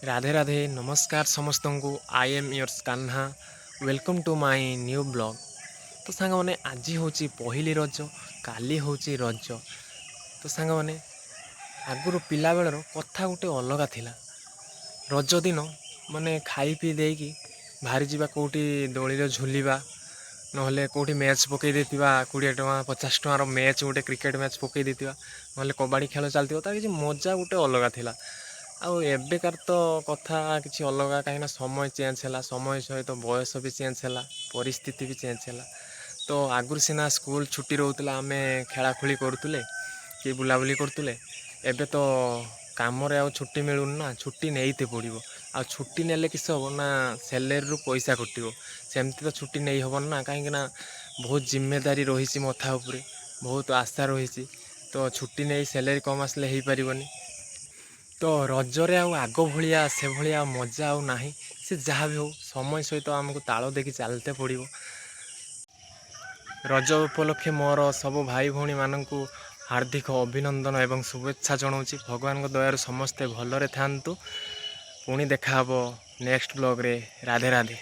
राधे राधे नमस्कार समस्त को I am yours Kanha welcome to my new blog. तो सांग मैंने आज हूँ पहली रज काली हूँ रज। तो सांग मैंने आगुरी पिला बेलर कथा गोटे अलग थिला। रज दिन माने खाई पी देकी बाहरी जावा कौटी दोली झुलिबा नहले कौटी मैच पकई देथिबा 20 टଙ୍କା 50 टଙ୍କାର मैच गोटे क्रिकेट मैच पकई देथिबा नहले कबाड़ी खेल चलथिबा तार किछि मजा गोटे अलग थिला। आउ एबेकार तो कथा किसी अलग कहीं समय चेंज है समय सहित बयस भी चेंज है परिस्थिति भी चेंज है। तो आगुरी सीना स्कूल छुट्टी रोला आम खेलाखोली करुले कि बुलाबुली करुले एबे तो काम छुट्टी मिलूनी ना छुट्टी नहीं पड़ो आ छुट्टी नेले किस हम ना सैलेरी रु पैसा कटो सेमती तो छुट्टी नहीं हेबन ना कहीं बहुत जिम्मेदारी रही मथा उपरे बहुत आशा रही। तो छुट्टी नहीं सैलेरी कम आसले हो पारनी। तो रजरे आग भाया से भाया मजा आउ ना से जहाँ भी हो समय सहित आमको ताल देखी चलते पड़ो। रज उपलक्षे मोर सब भाई भौणी मानू हार्दिक अभिनंदन एवं शुभेच्छा जनाऊँगी। भगवान दयार समस्ते भलरे थांतु। पुणी देखा नेक्स्ट ब्लॉग रे। राधे राधे।